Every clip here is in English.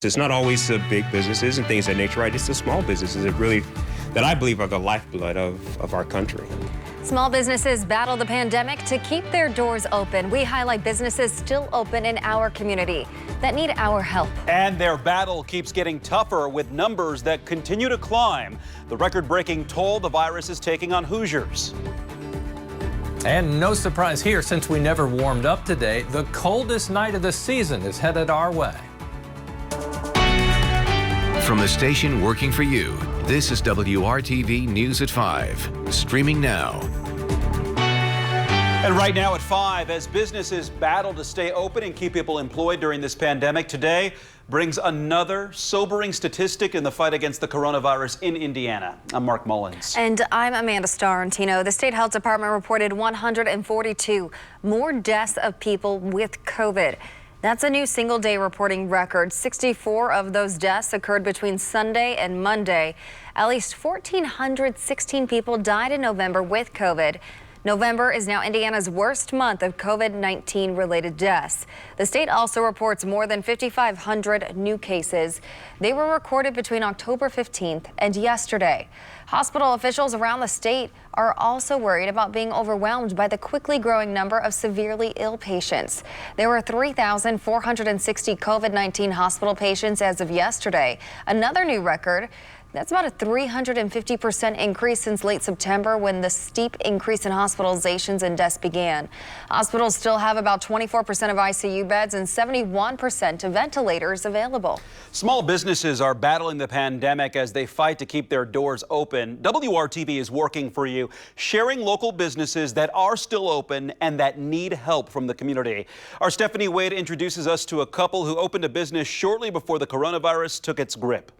It's not always the big businesses and things of that nature, right? It's the small businesses that I believe are the lifeblood of our country. Small businesses battle the pandemic to keep their doors open. We highlight businesses still open in our community that need our help. And their battle keeps getting tougher with numbers that continue to climb. The record-breaking toll the virus is taking on Hoosiers. And no surprise here, since we never warmed up today, the coldest night of the season is headed our way. From the station working for you, this is WRTV News at 5, streaming now. And right now at 5, as businesses battle to stay open and keep people employed during this pandemic, today brings another sobering statistic in the fight against the coronavirus in Indiana. I'm Mark Mullins. And I'm Amanda Starrentino. The State Health Department reported 142 more deaths of people with COVID. That's a new single-day reporting record. 64 of those deaths occurred between Sunday and Monday. At least 1,416 people died in November with COVID. November is now Indiana's worst month of COVID-19 related deaths. The state also reports more than 5,500 new cases. They were recorded between October 15th and yesterday. Hospital officials around the state are also worried about being overwhelmed by the quickly growing number of severely ill patients. There were 3,460 COVID-19 hospital patients as of yesterday. Another new record. That's about a 350% increase since late September, when the steep increase in hospitalizations and deaths began. Hospitals still have about 24% of ICU beds and 71% of ventilators available. Small businesses are battling the pandemic as they fight to keep their doors open. WRTV is working for you, sharing local businesses that are still open and that need help from the community. Our Stephanie Wade introduces us to a couple who opened a business shortly before the coronavirus took its grip.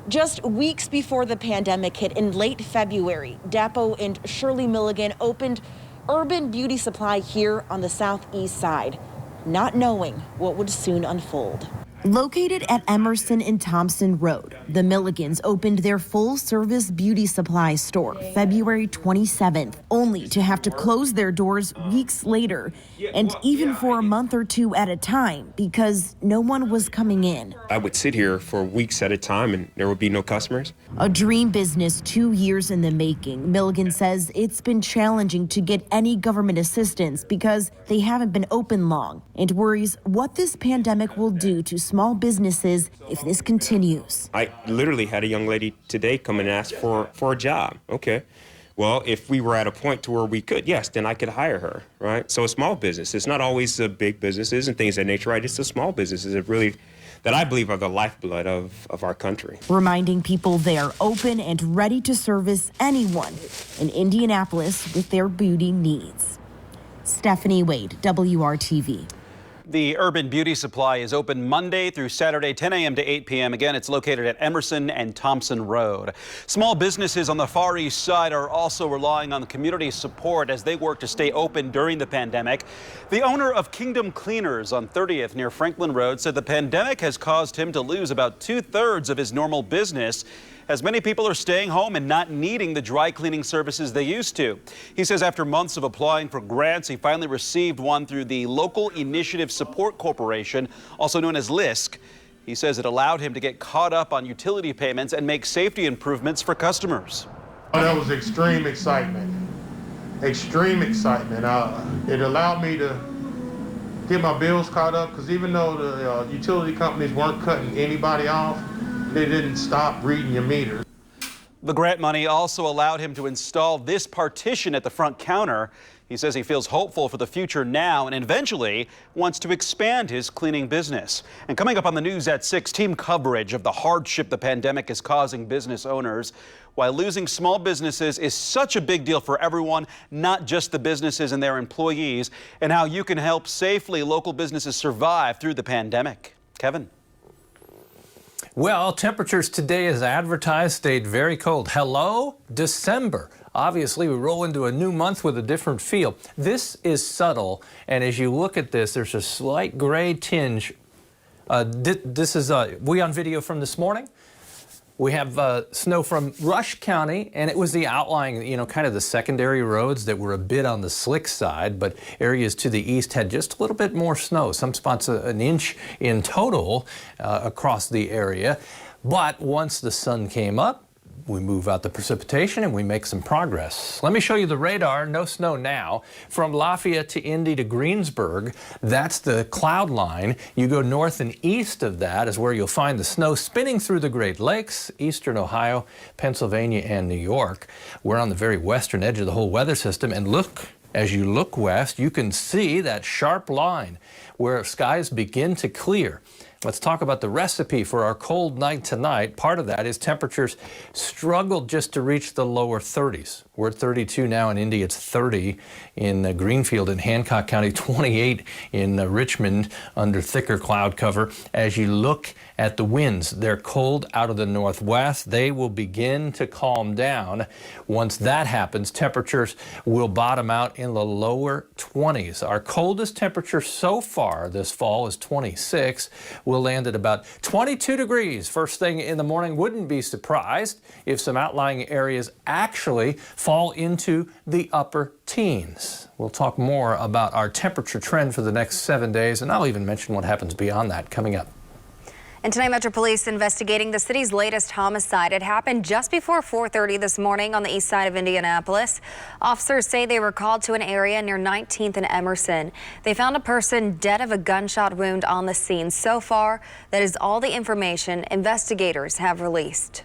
Just weeks before the pandemic hit in late February, Dapo and Shirley Milligan opened Urban Beauty Supply here on the southeast side, not knowing what would soon unfold. Located at Emerson and Thompson Road, the Milligans opened their full-service beauty supply store February 27th, only to have to close their doors weeks later, and even for a month or two at a time, because no one was coming in. I would sit here for weeks at a time and there would be no customers. A dream business 2 years in the making. Milligan says it's been challenging to get any government assistance because they haven't been open long, and worries what this pandemic will do to small businesses if this continues. I literally had a young lady today come and ask for a job. Okay. Well, if we were at a point to where we could, yes, then I could hire her, right? So a small business, it's not always the big businesses and things of that nature, right? It's the small businesses that I believe are the lifeblood of our country. Reminding people they are open and ready to service anyone in Indianapolis with their beauty needs. Stephanie Wade, WRTV. The Urban Beauty Supply is open Monday through Saturday, 10 a.m. to 8 p.m. Again, it's located at Emerson and Thompson Road. Small businesses on the Far East Side are also relying on community support as they work to stay open during the pandemic. The owner of Kingdom Cleaners on 30th near Franklin Road said the pandemic has caused him to lose about 2/3 of his normal business, as many people are staying home and not needing the dry cleaning services they used to. He says after months of applying for grants, he finally received one through the Local Initiative Support Corporation, also known as LISC. He says it allowed him to get caught up on utility payments and make safety improvements for customers. That was extreme excitement. Extreme excitement. It allowed me to get my bills caught up, because even though the utility companies weren't cutting anybody off, they didn't stop reading your meter. The grant money also allowed him to install this partition at the front counter. He says he feels hopeful for the future now and eventually wants to expand his cleaning business. And coming up on the news at 6, team coverage of the hardship the pandemic is causing business owners. Why losing small businesses is such a big deal for everyone, not just the businesses and their employees, and how you can help safely local businesses survive through the pandemic. Kevin. Well, temperatures today as advertised stayed very cold. Hello, December. Obviously, we roll into a new month with a different feel. This is subtle, and as you look at this, there's a slight gray tinge. This is we on video from this morning. We have snow from Rush County, and it was the outlying, kind of the secondary roads that were a bit on the slick side, but areas to the east had just a little bit more snow. Some spots an inch in total across the area. But once the sun came up, we move out the precipitation and we make some progress. Let me show you the radar. No snow now. From Lafayette to Indy to Greensburg, that's the cloud line. You go north and east of that is where you'll find the snow spinning through the Great Lakes, eastern Ohio, Pennsylvania, and New York. We're on the very western edge of the whole weather system, and look, as you look west, you can see that sharp line where skies begin to clear. Let's talk about the recipe for our cold night tonight. Part of that is temperatures struggled just to reach the lower 30s. We're at 32 now in Indy. It's 30 in Greenfield and Hancock County, 28 in Richmond under thicker cloud cover. As you look at the winds, they're cold out of the northwest. They will begin to calm down. Once that happens, temperatures will bottom out in the lower 20s. Our coldest temperature so far this fall is 26. We'll land at about 22 degrees first thing in the morning. Wouldn't be surprised if some outlying areas actually fall into the upper teens. We'll talk more about our temperature trend for the next 7 days, and I'll even mention what happens beyond that coming up. And tonight, Metro Police investigating the city's latest homicide. It happened just before 4:30 this morning on the east side of Indianapolis. Officers say they were called to an area near 19th and Emerson. They found a person dead of a gunshot wound on the scene. So far, that is all the information investigators have released.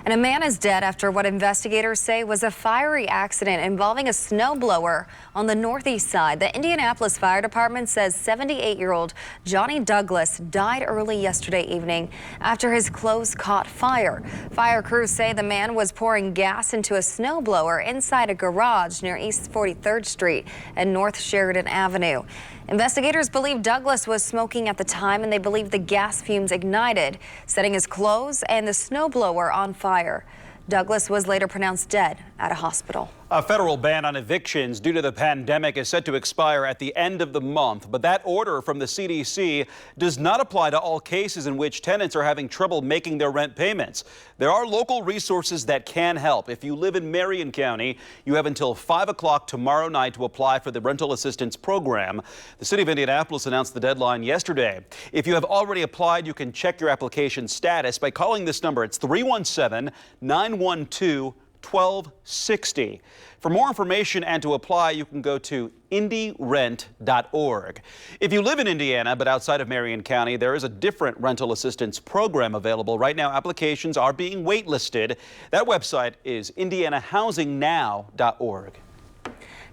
And a man is dead after what investigators say was a fiery accident involving a snowblower on the northeast side. The Indianapolis Fire Department says 78-year-old Johnny Douglas died early yesterday evening after his clothes caught fire. Fire crews say the man was pouring gas into a snowblower inside a garage near East 43rd Street and North Sheridan Avenue. Investigators believe Douglas was smoking at the time, and they believe the gas fumes ignited, setting his clothes and the snowblower on fire. Douglas was later pronounced dead at a hospital. A federal ban on evictions due to the pandemic is set to expire at the end of the month, but that order from the CDC does not apply to all cases in which tenants are having trouble making their rent payments. There are local resources that can help. If you live in Marion County, you have until 5 o'clock tomorrow night to apply for the rental assistance program. The city of Indianapolis announced the deadline yesterday. If you have already applied, you can check your application status by calling this number. It's 317-912-1260. For more information and to apply, you can go to indyrent.org. If you live in Indiana but outside of Marion County, there is a different rental assistance program available. Right now, applications are being waitlisted. That website is indianahousingnow.org.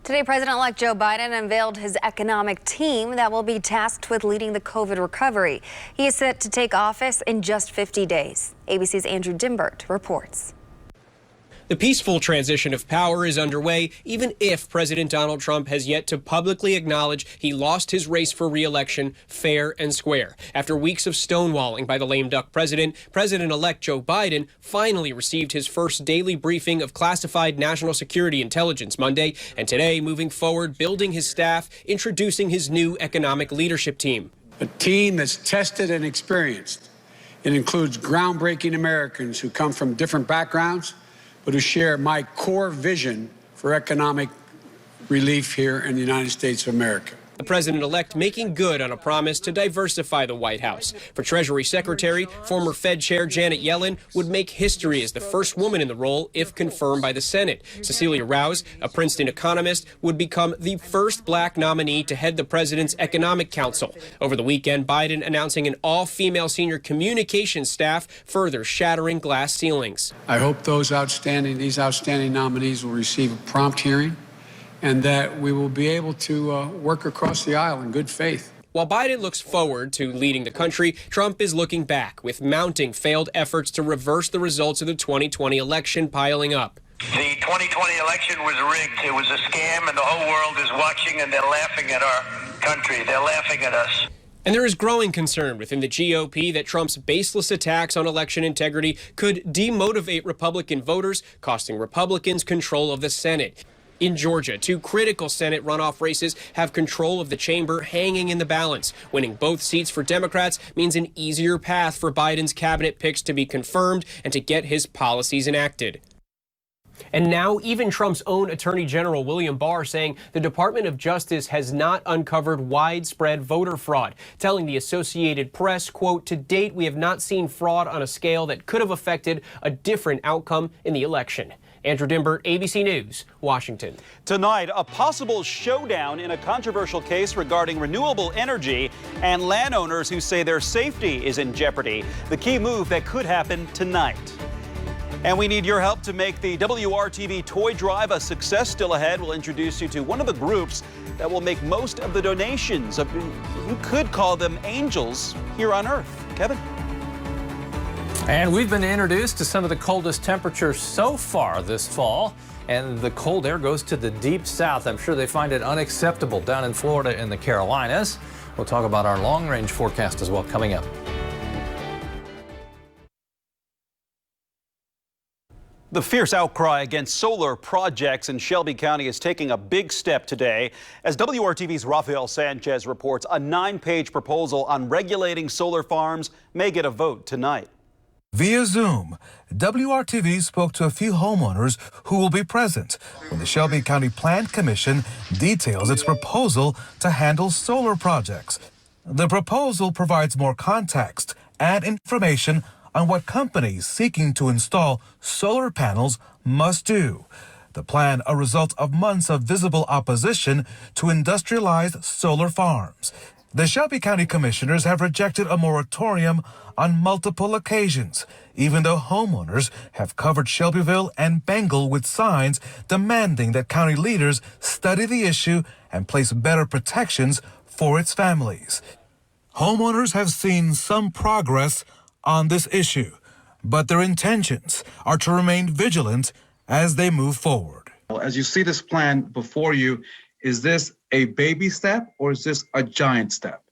Today, President-elect Joe Biden unveiled his economic team that will be tasked with leading the COVID recovery. He is set to take office in just 50 days. ABC's Andrew Dimbert reports. The peaceful transition of power is underway, even if President Donald Trump has yet to publicly acknowledge he lost his race for re-election fair and square. After weeks of stonewalling by the lame duck president, President-elect Joe Biden finally received his first daily briefing of classified national security intelligence Monday, and today, moving forward, building his staff, introducing his new economic leadership team. A team that's tested and experienced. It includes groundbreaking Americans who come from different backgrounds, but who share my core vision for economic relief here in the United States of America. The president-elect making good on a promise to diversify the White House. For Treasury Secretary, former Fed Chair Janet Yellen would make history as the first woman in the role if confirmed by the Senate. Cecilia Rouse, a Princeton economist, would become the first black nominee to head the president's Economic Council. Over the weekend, Biden announcing an all-female senior communications staff, further shattering glass ceilings. I hope these outstanding nominees will receive a prompt hearing, and that we will be able to work across the aisle in good faith. While Biden looks forward to leading the country, Trump is looking back with mounting failed efforts to reverse the results of the 2020 election piling up. The 2020 election was rigged. It was a scam, and the whole world is watching, and they're laughing at our country. They're laughing at us. And there is growing concern within the GOP that Trump's baseless attacks on election integrity could demotivate Republican voters, costing Republicans control of the Senate. In Georgia, 2 critical Senate runoff races have control of the chamber hanging in the balance. Winning both seats for Democrats means an easier path for Biden's cabinet picks to be confirmed and to get his policies enacted. And now even Trump's own Attorney General William Barr saying the Department of Justice has not uncovered widespread voter fraud, telling the Associated Press, quote, "To date, we have not seen fraud on a scale that could have affected a different outcome in the election." Andrew Dimbert, ABC News, Washington. Tonight, a possible showdown in a controversial case regarding renewable energy and landowners who say their safety is in jeopardy. The key move that could happen tonight. And we need your help to make the WRTV toy drive a success. Still ahead, we'll introduce you to one of the groups that will make most of the donations. You could call them angels here on Earth. Kevin? And we've been introduced to some of the coldest temperatures so far this fall. And the cold air goes to the deep south. I'm sure they find it unacceptable down in Florida and the Carolinas. We'll talk about our long-range forecast as well coming up. The fierce outcry against solar projects in Shelby County is taking a big step today as WRTV's Rafael Sanchez reports a 9-page proposal on regulating solar farms may get a vote tonight. Via Zoom, WRTV spoke to a few homeowners who will be present when the Shelby County Plan Commission details its proposal to handle solar projects. The proposal provides more context and information on what companies seeking to install solar panels must do. The plan, a result of months of visible opposition to industrialized solar farms. The Shelby County Commissioners have rejected a moratorium on multiple occasions, even though homeowners have covered Shelbyville and Bengal with signs demanding that county leaders study the issue and place better protections for its families. Homeowners have seen some progress on this issue, but their intentions are to remain vigilant as they move forward. As you see this plan before you, is this a baby step or is this a giant step?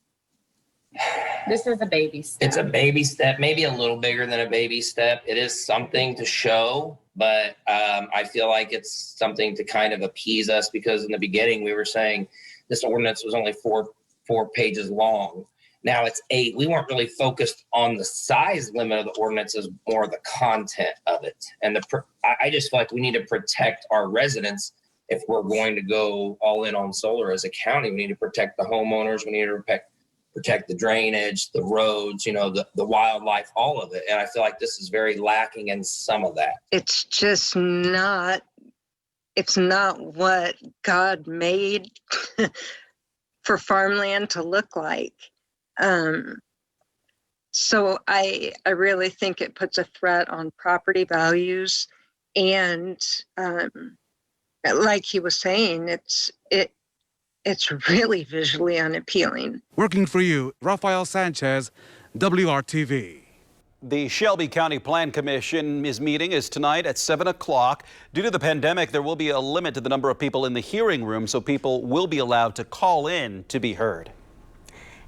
This is a baby step. It's a baby step, maybe a little bigger than a baby step. It is something to show, but I feel like it's something to kind of appease us because in the beginning we were saying this ordinance was only four pages long. Now it's 8. We weren't really focused on the size limit of the ordinance as more the content of it. And I just feel like we need to protect our residents. If we're going to go all in on solar as a county, we need to protect the homeowners. We need to protect the drainage, the roads, the wildlife, all of it. And I feel like this is very lacking in some of that. It's just not, it's not what God made for farmland to look like. So I really think it puts a threat on property values. And like he was saying, it's really visually unappealing. Working for you, Rafael Sanchez, WRTV. The Shelby County Plan Commission meeting is tonight at 7 o'clock. Due to the pandemic, there will be a limit to the number of people in the hearing room, so people will be allowed to call in to be heard.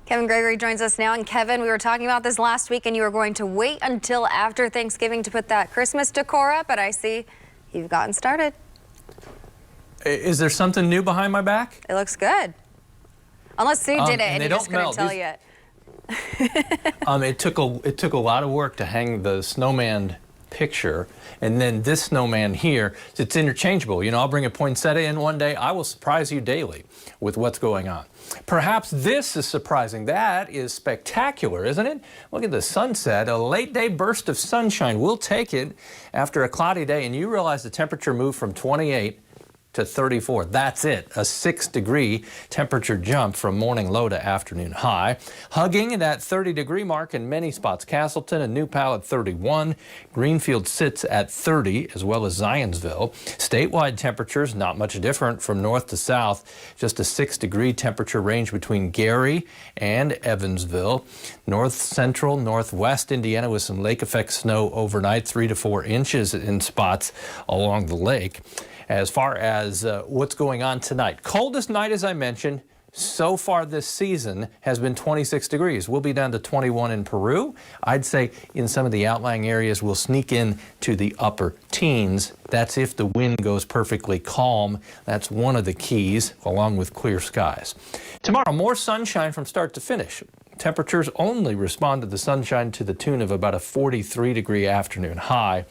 Kevin Gregory joins us now. And Kevin, we were talking about this last week, and you were going to wait until after Thanksgiving to put that Christmas decor up, but I see you've gotten started. Is there something new behind my back? It looks good. Unless Sue did it and you just couldn't tell yet. It took a lot of work to hang the snowman picture, and then this snowman here, it's interchangeable. I'll bring a poinsettia in one day. I will surprise you daily with what's going on. Perhaps this is surprising. That is spectacular, isn't it? Look at the sunset, a late day burst of sunshine. We'll take it after a cloudy day, and you realize the temperature moved from 28 to 34. That's it, a 6-degree temperature jump from morning low to afternoon high. Hugging that 30-degree mark in many spots. Castleton and New Pal at 31. Greenfield sits at 30, as well as Zionsville. Statewide temperatures not much different from north to south. Just a 6-degree temperature range between Gary and Evansville. North central, northwest Indiana with some lake effect snow overnight, 3 to 4 inches in spots along the lake. As far as what's going on tonight, coldest night, as I mentioned, so far this season has been 26 degrees. We'll be down to 21 in Peru. I'd say in some of the outlying areas we'll sneak in to the upper teens. That's if the wind goes perfectly calm. That's one of the keys, along with clear skies. Tomorrow, more sunshine from start to finish. Temperatures only respond to the sunshine to the tune of about a 43-degree afternoon high.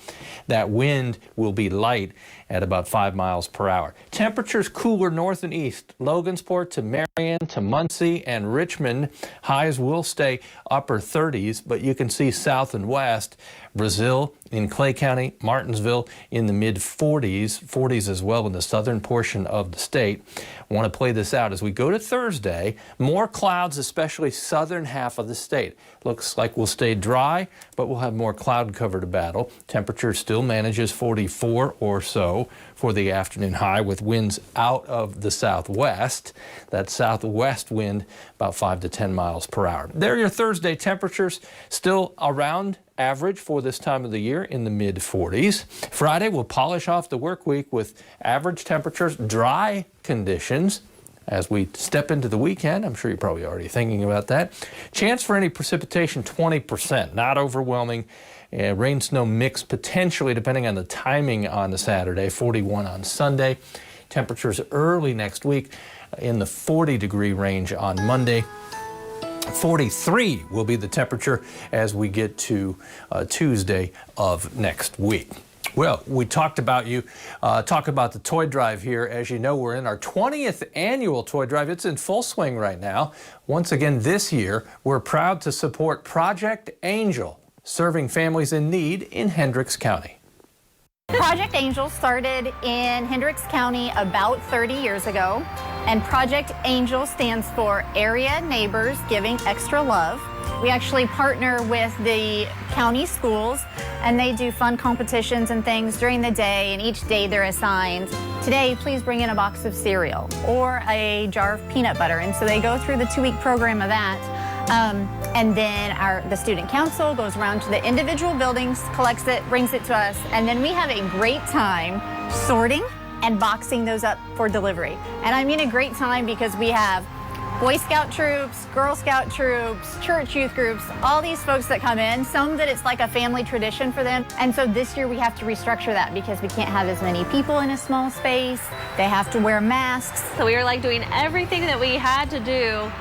That wind will be light at about 5 miles per hour. Temperatures cooler north and east. Logansport to Marion to Muncie and Richmond. Highs will stay upper 30s, but you can see south and west. Brazil in Clay County, Martinsville in the mid-40s, 40s as well in the southern portion of the state. I want to play this out as we go to Thursday. More clouds, especially southern half of the state. Looks like we'll stay dry, but we'll have more cloud cover to battle. Temperature still manages 44 or so for the afternoon high with winds out of the southwest. That southwest wind about 5 to 10 miles per hour. There are your Thursday temperatures, still around average for this time of the year in the mid-40s. Friday will polish off the work week with average temperatures, dry conditions. As we step into the weekend, I'm sure you're probably already thinking about that. Chance for any precipitation, 20%, not overwhelming. Rain, snow mix potentially depending on the timing on the Saturday, 41 on Sunday. Temperatures early next week in the 40-degree range on Monday. 43 will be the temperature as we get to Tuesday of next week. Well, we talked about talk about the toy drive here. As you know, we're in our 20th annual toy drive. It's in full swing right now. Once again this year, we're proud to support Project Angel, serving families in need in Hendricks County. Project Angel started in Hendricks County about 30 years ago, and Project Angel stands for Area Neighbors Giving Extra Love. We actually partner with the county schools, and they do fun competitions and things during the day, and each day they're assigned, today please bring in a box of cereal or a jar of peanut butter, and so they go through the 2-week program of that. And then the student council goes around to the individual buildings, collects it, brings it to us, and then we have a great time sorting and boxing those up for delivery. And I mean a great time because we have Boy Scout troops, Girl Scout troops, church youth groups, all these folks that come in, some that it's like a family tradition for them. And so this year we have to restructure that because we can't have as many people in a small space. They have to wear masks. So we were like doing everything that we had to do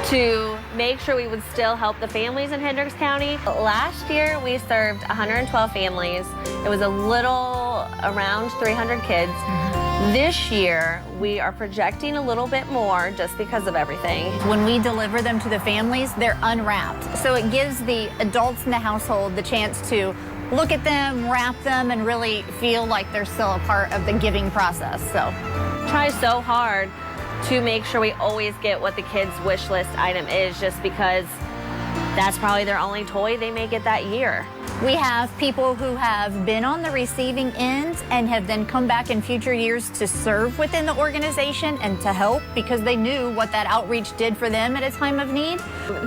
to make sure we would still help the families in Hendricks County. Last year, we served 112 families. It was a little around 300 kids. This year, we are projecting a little bit more just because of everything. When we deliver them to the families, they're unwrapped. So it gives the adults in the household the chance to look at them, wrap them, and really feel like they're still a part of the giving process. So try so hard to make sure we always get what the kids' wish list item is, just because that's probably their only toy they may get that year. We have people who have been on the receiving end and have then come back in future years to serve within the organization and to help because they knew what that outreach did for them at a time of need.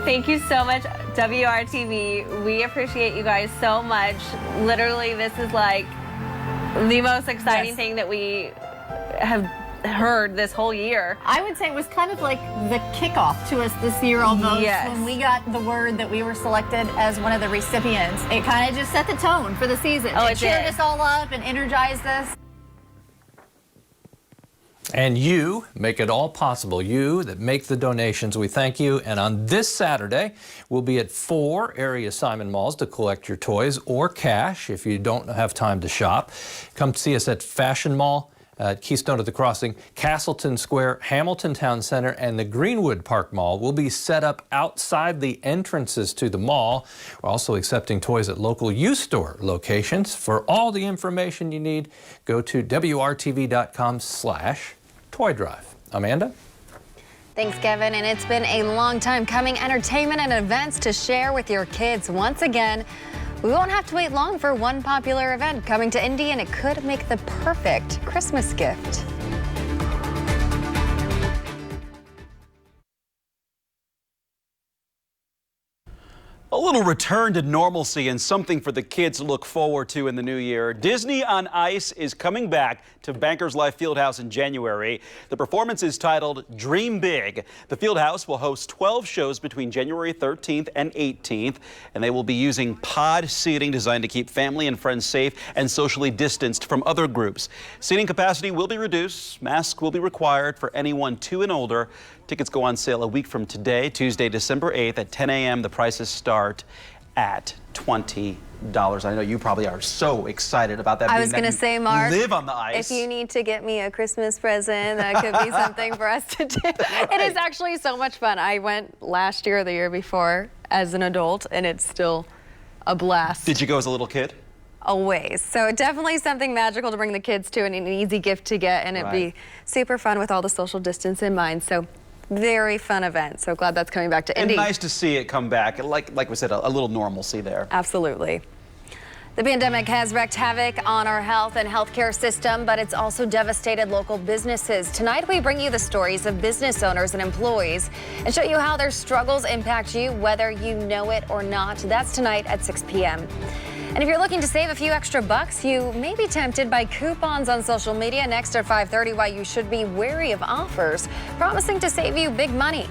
Thank you so much, WRTV. We appreciate you guys so much. Literally, this is like the most exciting thing that we have heard this whole year. I would say it was kind of like the kickoff to us this year almost. Yes. When we got the word that we were selected as one of the recipients. It kind of just set the tone for the season. Oh, it cheered us all up and energized us. And you make it all possible. You that make the donations, we thank you. And on this Saturday, we'll be at 4 area Simon malls to collect your toys or cash if you don't have time to shop. Come see us at Fashion Mall, Keystone at the Crossing, Castleton Square, Hamilton Town Center, and the Greenwood Park Mall will be set up outside the entrances to the mall. We're also accepting toys at local youth store locations. For all the information you need, go to WRTV.com/toy drive. Amanda? Thanks, Kevin. And it's been a long time coming. Entertainment and events to share with your kids. Once again, we won't have to wait long for one popular event coming to Indy, and it could make the perfect Christmas gift. little return to normalcy and something for the kids to look forward to in the new year. Disney on Ice is coming back to Bankers Life Fieldhouse in January. The performance is titled Dream Big. The Fieldhouse will host 12 shows between January 13th and 18th, and they will be using pod seating designed to keep family and friends safe and socially distanced from other groups. Seating capacity will be reduced. Masks will be required for anyone 2 and older. Tickets go on sale a week from today, Tuesday, December 8th at 10 a.m. The prices start at $20. I know you probably are so excited about that. I was going to say, Mark, live on the ice. If you need to get me a Christmas present, that could be something for us to do. Right. It is actually so much fun. I went last year or the year before as an adult, and it's still a blast. Did you go as a little kid? Always. So definitely something magical to bring the kids to and an easy gift to get, and it'd be super fun with all the social distance in mind. So very fun event. So glad that's coming back to Indy. And nice to see it come back. Like we said, a little normalcy there. Absolutely. The pandemic has wreaked havoc on our health and healthcare system, but it's also devastated local businesses. Tonight, we bring you the stories of business owners and employees and show you how their struggles impact you, whether you know it or not. That's tonight at 6 p.m. And if you're looking to save a few extra bucks, you may be tempted by coupons on social media. Next at 5:30, why you should be wary of offers promising to save you big money.